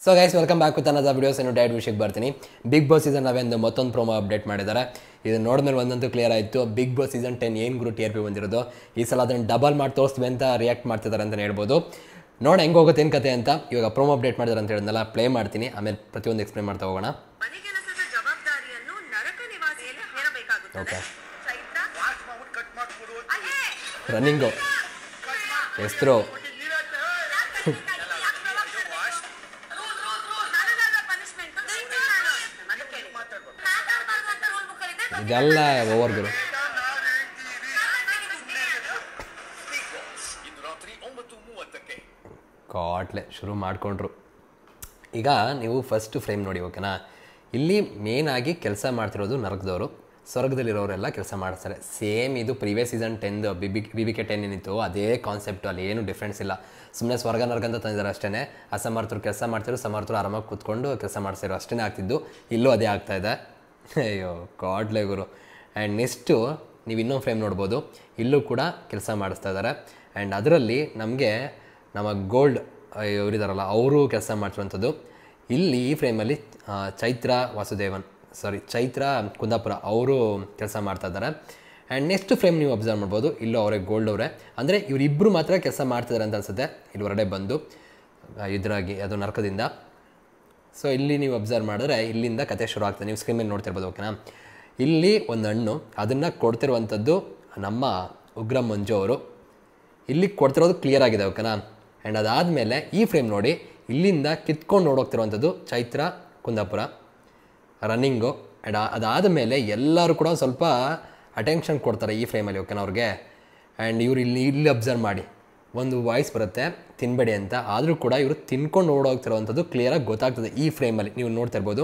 So guys welcome back with ಅನ್ನದ videos ಏನು direct ವಿಷಯಕ್ಕೆ ಬರ್ತೀನಿ. ಬಿಗ್ ಬಾಸ್ ಸೀಸನ್ 11 ಮತ್ತೊಂದು ಪ್ರೋಮೋ ಅಪ್ಡೇಟ್ ಮಾಡಿದ್ದಾರೆ. ಇದು ನೋಡಿದ್ಮೇಲೆ ಒಂದಂತೂ ಕ್ಲಿಯರ್ ಆಯಿತು, ಬಿಗ್ ಬಾಸ್ ಸೀಸನ್ 10 ಏನು ಗುರು TRP ಬಂದಿರೋದು. ಈ ಸಲ ಅದನ್ನು ಡಬಲ್ ಮಾಡಿ ತೋರಿಸ್ತೀವಿ ಅಂತ ರಿಯಾಕ್ಟ್ ಮಾಡ್ತಿದ್ದಾರೆ ಅಂತಲೇ ಹೇಳ್ಬೋದು. ನೋಡಿ ಹೆಂಗೆ ಹೋಗುತ್ತೆ ಏನು ಕತೆ ಅಂತ. ಇವಾಗ ಪ್ರೋಮೋ ಅಪ್ಡೇಟ್ ಮಾಡಿದ್ದಾರೆ ಅಂತ ಹೇಳಿದ್ನಲ್ಲ, ಪ್ಲೇ ಮಾಡ್ತೀನಿ, ಆಮೇಲೆ ಪ್ರತಿಯೊಂದು ಎಕ್ಸ್ಪ್ಲೇನ್ ಮಾಡ್ತಾ ಹೋಗೋಣ. ಓಕೆ, ರನ್ನಿಂಗು ಹೆಸರು ಇದೆಲ್ಲ ಓವರ್ಗಳು ಕಾಟ್ಲೆ ಶುರು ಮಾಡಿಕೊಂಡ್ರು. ಈಗ ನೀವು ಫಸ್ಟ್ ಫ್ರೇಮ್ ನೋಡಿ, ಓಕೆನಾ. ಇಲ್ಲಿ ಮೇನಾಗಿ ಕೆಲಸ ಮಾಡ್ತಿರೋದು ನರಕದವರು, ಸ್ವರ್ಗದಲ್ಲಿರೋರೆಲ್ಲ ಕೆಲಸ ಮಾಡ್ತಾರೆ. ಸೇಮ್ ಇದು ಪ್ರೀವಿಯಸ್ ಸೀಸನ್ 10 BBK 10 ಏನಿತ್ತು ಅದೇ ಕಾನ್ಸೆಪ್ಟು, ಅಲ್ಲಿ ಏನು ಡಿಫ್ರೆನ್ಸ್ ಇಲ್ಲ. ಸುಮ್ಮನೆ ಸ್ವರ್ಗ ನರ್ಕ ಅಂತ ತಂದಿದ್ದಾರೆ ಅಷ್ಟೇ. ಅಸಮರ್ಥರು ಕೆಲಸ ಮಾಡ್ತಿರೋ, ಸಮರ್ಥರು ಆರಾಮಾಗಿ ಕೂತ್ಕೊಂಡು ಕೆಲಸ ಮಾಡ್ತಿರೋ ಅಷ್ಟೇ ಆಗ್ತಿದ್ದು. ಇಲ್ಲೂ ಅದೇ ಆಗ್ತಾಯಿದೆ. ಅಯ್ಯೋ ಕಾಡ್ಲೆ ಗುರು. ಆ್ಯಂಡ್ ನೆಕ್ಸ್ಟು ನೀವು ಇನ್ನೊಂದು ಫ್ರೇಮ್ ನೋಡ್ಬೋದು, ಇಲ್ಲೂ ಕೂಡ ಕೆಲಸ ಮಾಡಿಸ್ತಾ ಇದ್ದಾರೆ. ಆ್ಯಂಡ್ ಅದರಲ್ಲಿ ನಮಗೆ ನಮ್ಮ ಗೋಲ್ಡ್ ಇವರಿದಾರಲ್ಲ ಅವರು ಕೆಲಸ ಮಾಡ್ತಿರೋಂಥದ್ದು. ಇಲ್ಲಿ ಈ ಫ್ರೇಮಲ್ಲಿ ಚೈತ್ರ ಕುಂದಾಪುರ ಅವರು ಕೆಲಸ ಮಾಡ್ತಾ ಇದ್ದಾರೆ. ಆ್ಯಂಡ್ ನೆಕ್ಸ್ಟ್ ಫ್ರೇಮ್ ನೀವು ಅಬ್ಸರ್ವ್ ಮಾಡ್ಬೋದು, ಇಲ್ಲೂ ಅವರೇ ಗೋಲ್ಡ್ ಅವರೇ, ಅಂದರೆ ಇವರಿಬ್ಬರು ಮಾತ್ರ ಕೆಲಸ ಮಾಡ್ತಿದ್ದಾರೆ ಅಂತ ಅನಿಸುತ್ತೆ. ಇಲ್ಲಿ ಹೊರಗಡೆ ಬಂದು ಇದ್ರಾಗಿ ಅದು ನರಕದಿಂದ. ಸೊ ಇಲ್ಲಿ ನೀವು ಅಬ್ಸರ್ವ್ ಮಾಡಿದ್ರೆ ಇಲ್ಲಿಂದ ಕತೆ ಶುರು ಆಗ್ತದೆ. ನೀವು ಸ್ಕ್ರೀನ್ ಮೇಲೆ ನೋಡ್ತಿರ್ಬೋದು, ಓಕೆನಾ. ಇಲ್ಲಿ ಒಂದು ಹಣ್ಣು, ಅದನ್ನು ಕೊಡ್ತಿರುವಂಥದ್ದು ನಮ್ಮ ಉಗ್ರ ಮಂಜು ಅವರು. ಇಲ್ಲಿ ಕೊಡ್ತಿರೋದು ಕ್ಲಿಯರ್ ಆಗಿದೆ, ಓಕೆನಾ. ಆ್ಯಂಡ್ ಅದಾದಮೇಲೆ ಈ ಫ್ರೇಮ್ ನೋಡಿ, ಇಲ್ಲಿಂದ ಕಿತ್ಕೊಂಡು ನೋಡೋಗ್ತಿರುವಂಥದ್ದು ಚೈತ್ರ ಕುಂದಾಪುರ ರನ್ನಿಂಗು. ಆ್ಯಂಡ್ ಅದಾದಮೇಲೆ ಎಲ್ಲರೂ ಕೂಡ ಸ್ವಲ್ಪ ಅಟೆನ್ಷನ್ ಕೊಡ್ತಾರೆ ಈ ಫ್ರೇಮಲ್ಲಿ, ಓಕೆನಾ ಅವ್ರಿಗೆ. ಆ್ಯಂಡ್ ಇವರು ಇಲ್ಲಿ ಅಬ್ಸರ್ವ್ ಮಾಡಿ, ಒಂದು ವಾಯ್ಸ್ ಬರುತ್ತೆ ತಿನ್ನಬೇಡಿ ಅಂತ, ಆದರೂ ಕೂಡ ಇವರು ತಿನ್ಕೊಂಡು ಓಡೋಗ್ತಿರೋವಂಥದ್ದು ಕ್ಲಿಯರಾಗಿ ಗೊತ್ತಾಗ್ತದೆ ಈ ಫ್ರೇಮಲ್ಲಿ. ನೀವು ನೋಡ್ತಾ ಇರ್ಬೋದು,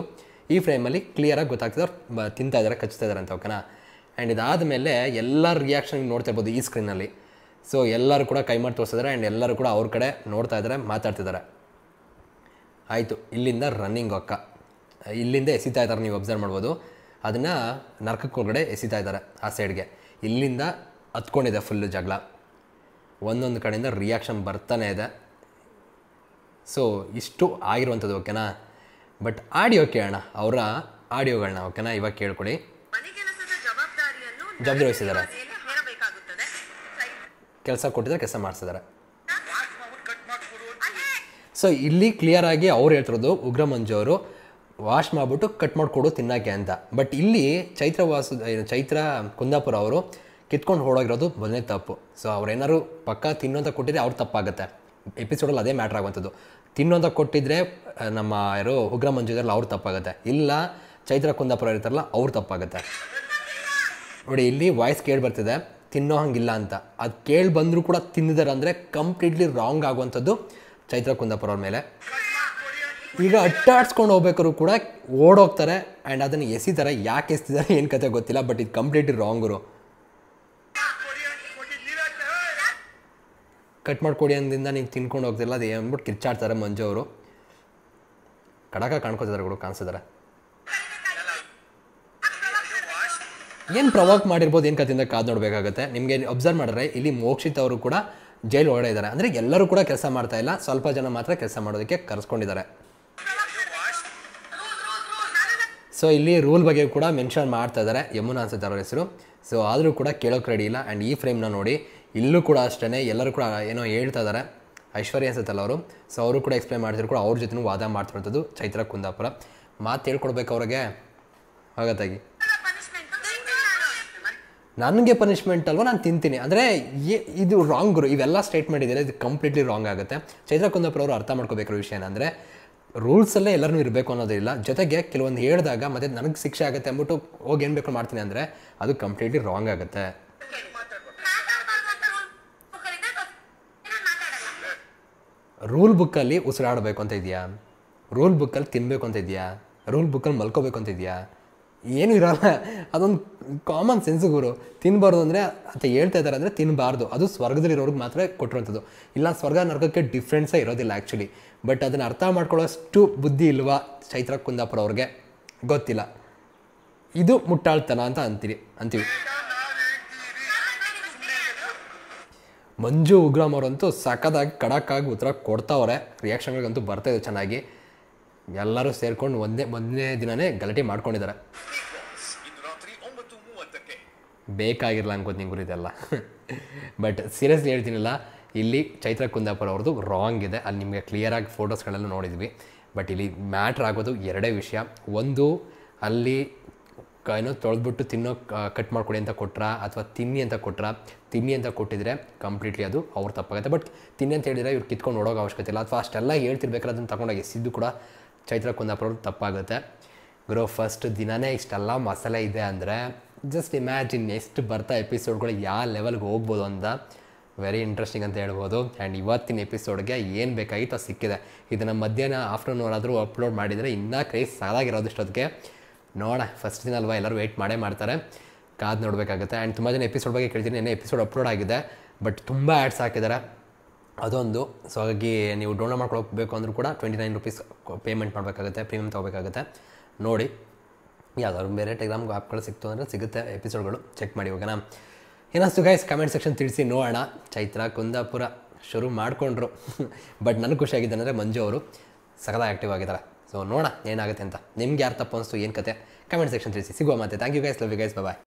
ಈ ಫ್ರೇಮಲ್ಲಿ ಕ್ಲಿಯರಾಗಿ ಗೊತ್ತಾಗ್ತದೆ ಅವ್ರು ತಿಂತಾ ಇದ್ದಾರೆ, ಕಚ್ತಾ ಇದ್ದಾರೆ ಅಂತ, ಓಕೆನಾ. ಆ್ಯಂಡ್ ಇದಾದಮೇಲೆ ಎಲ್ಲರ ರಿಯಾಕ್ಷನ್ ನೋಡ್ತಾ ಇರ್ಬೋದು ಈ ಸ್ಕ್ರೀನಲ್ಲಿ. ಸೊ ಎಲ್ಲರೂ ಕೂಡ ಕೈ ಮಾಡಿ ತೋರಿಸಿದ್ದಾರೆ. ಆ್ಯಂಡ್ ಎಲ್ಲರೂ ಕೂಡ ಅವ್ರ ಕಡೆ ನೋಡ್ತಾ ಇದ್ದಾರೆ, ಮಾತಾಡ್ತಿದ್ದಾರೆ. ಆಯಿತು, ಇಲ್ಲಿಂದ ರನ್ನಿಂಗ್ ಅಕ್ಕ ಇಲ್ಲಿಂದ ಎಸಿತಾ ಇದ್ದಾರೆ, ನೀವು ಅಬ್ಸರ್ವ್ ಮಾಡ್ಬೋದು. ಅದನ್ನು ನರಕಕ್ಕೊಳಗಡೆ ಎಸಿತಾ ಇದ್ದಾರೆ ಆ ಸೈಡ್ಗೆ. ಇಲ್ಲಿಂದ ಹತ್ಕೊಂಡಿದೆ ಫುಲ್ಲು ಜಗಳ, ಒಂದೊಂದು ಕಡೆಯಿಂದ ರಿಯಾಕ್ಷನ್ ಬರ್ತಾನೆ ಇದೆ. ಸೊ ಇಷ್ಟು ಆಗಿರುವಂಥದ್ದು, ಓಕೆನಾ. ಬಟ್ ಆಡಿಯೋ ಕೇಳೋಣ, ಅವರ ಆಡಿಯೋಗಳನ್ನ, ಓಕೆನಾ. ಇವಾಗ ಕೇಳ್ಕೊಳ್ಳಿ. ಜವಾಬ್ದಾರಿ ವಹಿಸಿದ್ದಾರೆ, ಕೆಲಸ ಕೊಟ್ಟಿದ್ದಾರೆ, ಕೆಲಸ ಮಾಡಿಸಿದ್ದಾರೆ. ಸೊ ಇಲ್ಲಿ ಕ್ಲಿಯರಾಗಿ ಅವ್ರು ಹೇಳ್ತಿರೋದು, ಉಗ್ರ ಮಂಜು ಅವರು ವಾಶ್ ಮಾಡಿಬಿಟ್ಟು ಕಟ್ ಮಾಡಿಕೊಡು ತಿನ್ನೋಕ್ಕೆ ಅಂತ. ಬಟ್ ಇಲ್ಲಿ ಚೈತ್ರ ಕುಂದಾಪುರ ಅವರು ಕಿತ್ಕೊಂಡು ಹೊಡೋಗಿರೋದು ಮೊದಲನೇ ತಪ್ಪು. ಸೊ ಅವ್ರೇನಾದ್ರು ಪಕ್ಕ ತಿನ್ನೋಂತ ಕೊಟ್ಟಿದ್ರೆ ಅವ್ರು ತಪ್ಪಾಗುತ್ತೆ. ಎಪಿಸೋಡಲ್ಲಿ ಅದೇ ಮ್ಯಾಟ್ರ್ ಆಗುವಂಥದ್ದು. ತಿನ್ನೋಂತ ಕೊಟ್ಟಿದ್ರೆ ನಮ್ಮ ಯಾರು ಉಗ್ರ ಮಂಜು ಇದಾರಲ್ಲ ಅವ್ರು ತಪ್ಪಾಗುತ್ತೆ, ಇಲ್ಲ ಚೈತ್ರ ಕುಂದಾಪುರ ಇರ್ತಾರಲ್ಲ ಅವ್ರು ತಪ್ಪಾಗುತ್ತೆ. ನೋಡಿ ಇಲ್ಲಿ ವಾಯ್ಸ್ ಕೇಳಿ ಬರ್ತಿದೆ, ತಿನ್ನೋ ಹಂಗಿಲ್ಲ ಅಂತ. ಅದು ಕೇಳಿ ಬಂದರೂ ಕೂಡ ತಿಂದಿದ್ದಾರೆ ಅಂದರೆ ಕಂಪ್ಲೀಟ್ಲಿ ರಾಂಗ್ ಆಗುವಂಥದ್ದು ಚೈತ್ರ ಕುಂದಾಪುರ ಅವ್ರ ಮೇಲೆ. ಈಗ ಅಟ್ಟಾಡ್ಸ್ಕೊಂಡು ಹೋಗ್ಬೇಕಾದ್ರು ಕೂಡ ಓಡೋಗ್ತಾರೆ. ಆ್ಯಂಡ್ ಅದನ್ನು ಎಸಿತಾರೆ, ಯಾಕೆ ಎಸ್ತಿದ್ದಾರೆ ಏನು ಕತೆ ಗೊತ್ತಿಲ್ಲ. ಬಟ್ ಇದು ಕಂಪ್ಲೀಟ್ಲಿ ರಾಂಗರು. ಕಟ್ ಮಾಡಿಕೊಡಿ ಅಂದಿಂದ ನೀವು ತಿನ್ಕೊಂಡು ಹೋಗ್ತಿಲ್ಲ, ಅದು ಅಂದ್ಬಿಟ್ಟು ಕಿರ್ಚಾಡ್ತಾರೆ ಮಂಜು ಅವರು. ಕಡಕ ಕಾಣ್ಕೋತಿದ್ದಾರೆ ಕೂಡ, ಕಾಣಿಸಿದ್ದಾರೆ. ಏನು ಪ್ರವೋಕ್ ಮಾಡಿರ್ಬೋದು, ಏನು ಕತೆಯಿಂದ ಕಾದು ನೋಡಬೇಕಾಗುತ್ತೆ. ನಿಮಗೆ ಅಬ್ಸರ್ವ್ ಮಾಡಿದ್ರೆ ಇಲ್ಲಿ ಮೋಕ್ಷಿತ್ ಅವರು ಕೂಡ ಜೈಲು ಒಳಗಡೆ ಇದ್ದಾರೆ. ಅಂದರೆ ಎಲ್ಲರೂ ಕೂಡ ಕೆಲಸ ಮಾಡ್ತಾ ಇಲ್ಲ, ಸ್ವಲ್ಪ ಜನ ಮಾತ್ರ ಕೆಲಸ ಮಾಡೋದಕ್ಕೆ ಕರೆಸ್ಕೊಂಡಿದ್ದಾರೆ. ಸೊ ಇಲ್ಲಿ ರೂಲ್ ಬಗ್ಗೆ ಕೂಡ ಮೆನ್ಷನ್ ಮಾಡ್ತಾ ಇದ್ದಾರೆ, ಯಮುನಾ ಅನ್ಸುತ್ತೆ ಅವ್ರ ಹೆಸರು. ಸೊ ಆದರೂ ಕೂಡ ಕೇಳೋಕೆ ರೆಡಿ ಇಲ್ಲ. ಆ್ಯಂಡ್ ಈ ಫ್ರೇಮ್ನ ನೋಡಿ, ಇಲ್ಲೂ ಕೂಡ ಅಷ್ಟೇ ಎಲ್ಲರೂ ಕೂಡ ಏನೋ ಹೇಳ್ತಾ ಇದ್ದಾರೆ. ಐಶ್ವರ್ಯ ಅನ್ಸುತ್ತಲ್ಲ ಅವರು. ಸೊ ಅವರು ಕೂಡ ಎಕ್ಸ್ಪ್ಲೇನ್ ಮಾಡ್ತಿದ್ರು ಕೂಡ, ಅವ್ರ ಜೊತೆನೂ ವಾದ ಮಾಡ್ತಿರೋಂಥದ್ದು ಚೈತ್ರ ಕುಂದಾಪುರ. ಮಾತು ಹೇಳ್ಕೊಡ್ಬೇಕು ಅವ್ರಿಗೆ ಆಗತ್ತಾಗಿ. ನನಗೆ ಪನಿಷ್ಮೆಂಟ್ ಅಲ್ವಾ, ನಾನು ತಿಂತೀನಿ ಅಂದರೆ ಇದು ರಾಂಗ್ ಗುರು. ಇವೆಲ್ಲ ಸ್ಟೇಟ್ಮೆಂಟ್ ಇದೆಯಲ್ಲ, ಇದು ಕಂಪ್ಲೀಟ್ಲಿ ರಾಂಗ್ ಆಗುತ್ತೆ. ಚೈತ್ರ ಕುಂದಾಪುರ ಅವರು ಅರ್ಥ ಮಾಡ್ಕೋಬೇಕು ವಿಷಯ ಏನಂದರೆ, ರೂಲ್ಸಲ್ಲೇ ಎಲ್ಲರೂ ಇರಬೇಕು ಅನ್ನೋದಿಲ್ಲ. ಜೊತೆಗೆ ಕೆಲವೊಂದು ಹೇಳಿದಾಗ ಮತ್ತೆ ನನಗೆ ಶಿಕ್ಷೆ ಆಗುತ್ತೆ ಅಂದ್ಬಿಟ್ಟು ಹೋಗಿ ಏನು ಬೇಕು ಮಾಡ್ತೀನಿ ಅಂದರೆ ಅದು ಕಂಪ್ಲೀಟ್ಲಿ ರಾಂಗ್ ಆಗುತ್ತೆ. ರೂಲ್ ಬುಕ್ಕಲ್ಲಿ ಉಸಿರಾಡಬೇಕು ಅಂತ ಇದೆಯಾ? ರೂಲ್ ಬುಕ್ಕಲ್ಲಿ ತಿನ್ನಬೇಕು ಅಂತ ಇದೆಯಾ? ರೂಲ್ ಬುಕ್ಕಲ್ಲಿ ಮಲ್ಕೋಬೇಕು ಅಂತ ಇದೆಯಾ? ಏನೂ ಇರೋಲ್ಲ. ಅದೊಂದು ಕಾಮನ್ ಸೆನ್ಸ್ ಗುರು. ತಿನ್ನಬಾರ್ದು ಅಂದರೆ ಅಂತ ಹೇಳ್ತಾ ಇದ್ದಾರೆ ಅಂದರೆ ತಿನ್ನಬಾರ್ದು. ಅದು ಸ್ವರ್ಗದಲ್ಲಿರೋರಿಗೆ ಮಾತ್ರ ಕೊಟ್ಟಿರೋಂಥದ್ದು. ಇಲ್ಲ ಸ್ವರ್ಗ ನರಕಕ್ಕೆ ಡಿಫ್ರೆನ್ಸೇ ಇರೋದಿಲ್ಲ ಆ್ಯಕ್ಚುಲಿ. ಬಟ್ ಅದನ್ನು ಅರ್ಥ ಮಾಡ್ಕೊಳ್ಳೋಷ್ಟು ಬುದ್ಧಿ ಇಲ್ವಾ ಚೈತ್ರ ಕುಂದಾಪುರ ಅವ್ರಿಗೆ ಗೊತ್ತಿಲ್ಲ. ಇದು ಮುಟ್ಟಾಳ್ತನ ಅಂತ ಅಂತೀವಿ. ಮಂಜು ಉಗ್ರಂ ಅವರಂತೂ ಸಖತ್ತಾಗಿ ಖಡಕ್ಕಾಗಿ ಉತ್ತರ ಕೊಡ್ತಾವ್ರೆ. ರಿಯಾಕ್ಷನ್ಗಳಿಗಂತೂ ಬರ್ತಾಯಿದೆ ಚೆನ್ನಾಗಿ. ಎಲ್ಲರೂ ಸೇರ್ಕೊಂಡು ಮೊದಲನೇ ದಿನವೇ ಗಲಾಟೆ ಮಾಡ್ಕೊಂಡಿದ್ದಾರೆ. ಬೇಕಾಗಿರಲ್ಲ ಅನ್ಕೋತೀನಿ ನಿಂಗೆ ಇದೆಲ್ಲ. ಬಟ್ ಸೀರಿಯಸ್ಲಿ ಹೇಳ್ತೀನಿಲ್ಲ, ಇಲ್ಲಿ ಚೈತ್ರ ಕುಂದಾಪುರ ಅವ್ರದ್ದು ರಾಂಗ್ ಇದೆ. ಅಲ್ಲಿ ನಿಮಗೆ ಕ್ಲಿಯರಾಗಿ ಫೋಟೋಸ್ಗಳೆಲ್ಲ ನೋಡಿದ್ವಿ. ಬಟ್ ಇಲ್ಲಿ ಮ್ಯಾಟ್ರ್ ಆಗೋದು ಎರಡೇ ವಿಷಯ. ಒಂದು, ಅಲ್ಲಿ ಏನೋ ತೊಳೆದ್ಬಿಟ್ಟು ಕಟ್ ಮಾಡ್ಕೊಡಿ ಅಂತ ಕೊಟ್ರ, ಅಥವಾ ತಿನ್ನಿ ಅಂತ ಕೊಟ್ಟಿದ್ರೆ ಕಂಪ್ಲೀಟ್ಲಿ ಅದು ಅವ್ರು ತಪ್ಪಾಗುತ್ತೆ. ಬಟ್ ತಿನ್ನಿ ಅಂತ ಹೇಳಿದರೆ ಇವ್ರು ಕಿತ್ಕೊಂಡು ನೋಡೋಕೆ ಅವಶ್ಯಕತೆ ಇಲ್ಲ. ಅಥವಾ ಅಷ್ಟೆಲ್ಲ ಹೇಳ್ತಿರ್ಬೇಕಾದ್ರೆ ಅದನ್ನು ತಗೊಂಡೋಗಿ ಎಸಿದ್ದು ಕೂಡ ಚೈತ್ರ ಕುಂದಾಪುರ ಅವ್ರದ್ದು ತಪ್ಪಾಗುತ್ತೆ. ಗುರು ಫಸ್ಟ್ ದಿನವೇ ಇಷ್ಟೆಲ್ಲ ಮಸಾಲೆ ಇದೆ ಅಂದರೆ ಜಸ್ಟ್ ಇಮ್ಯಾಜಿನ್ ಎಷ್ಟು ಬರ್ತಾ ಎಪಿಸೋಡ್ಗಳು ಯಾವ ಲೆವೆಲ್ಗೆ ಹೋಗ್ಬೋದು ಅಂತ. ವೆರಿ ಇಂಟ್ರೆಸ್ಟಿಂಗ್ ಅಂತ ಹೇಳ್ಬೋದು. ಆ್ಯಂಡ್ ಇವತ್ತಿನ ಎಪಿಸೋಡ್ಗೆ ಏನು ಬೇಕಾಗಿತ್ತು ಅದು ಸಿಕ್ಕಿದೆ. ಇದನ್ನು ಮಧ್ಯಾಹ್ನ ಆಫ್ಟರ್ನೂನ್ ಆದರೂ ಅಪ್ಲೋಡ್ ಮಾಡಿದರೆ ಇನ್ನೂ ಕ್ರೇಜ್ ಸಾಲಾಗಿರೋದು ಇಷ್ಟೊತ್ತಿಗೆ. ನೋಡ ಫಸ್ಟ್ ದಿನ ಅಲ್ವಾ, ಎಲ್ಲರೂ ವೆಯ್ಟ್ ಮಾಡೇ ಕಾದು ನೋಡಬೇಕಾಗುತ್ತೆ. ಆ್ಯಂಡ್ ತುಂಬ ಜನ ಎಪಿಸೋಡ್ ಬಗ್ಗೆ ಕೇಳ್ತೀನಿ. ನೆನ್ನೆ ಎಪಿಸೋಡ್ ಅಪ್ಲೋಡ್ ಆಗಿದೆ, ಬಟ್ ತುಂಬ ಆ್ಯಡ್ಸ್ ಹಾಕಿದ್ದಾರೆ ಅದೊಂದು. ಸೊ ಹಾಗಾಗಿ ನೀವು ಡೌನ್ಲೋಡ್ ಮಾಡ್ಕೊಳ್ಬೇಕು ಅಂದರೂ ಕೂಡ 29 ರೂಪೀಸ್ ಪೇಮೆಂಟ್ ಮಾಡಬೇಕಾಗುತ್ತೆ, ಪ್ರೀಮಿಯಮ್ ತೊಗೋಬೇಕಾಗುತ್ತೆ. ನೋಡಿ ಯಾವ್ದಾದ್ರು ಬೇರೆ ಟೆಲಿಗ್ರಾಮ್ ಆ್ಯಪ್ಗಳು ಸಿಕ್ತು ಅಂದರೆ ಸಿಗುತ್ತೆ ಎಪಿಸೋಡ್ಗಳು, ಚೆಕ್ ಮಾಡಿ. ಹೋಗೋಣ. ಏನಾಯ್ತು ಗೈಸ್ ಕಮೆಂಟ್ ಸೆಕ್ಷನ್ ತಿಳಿಸಿ ನೋಡೋಣ. ಚೈತ್ರ ಕುಂದಾಪುರ ಶುರು ಮಾಡಿಕೊಂಡ್ರು. ಬಟ್ ನನಗೆ ಖುಷಿಯಾಗಿದೆ ಅಂದರೆ ಮಂಜು ಅವರು ಸಖತ್ತಾಗಿ ಆ್ಯಕ್ಟಿವ್ ಆಗಿದ್ದಾರೆ. ಸೊ ನೋಡೋಣ ಏನಾಗುತ್ತೆ ಅಂತ. ನಿಮ್ಗೆ ಯಾರು ತಪ್ಪು ಅನಿಸ್ತು, ಏನು ಕತೆ ಕಮೆಂಟ್ ಸೆಕ್ಷನ್ ತಿಳಿಸಿ. ಸಿಗುವ ಮತ್ತೆ. Thank you guys, love you guys, bye.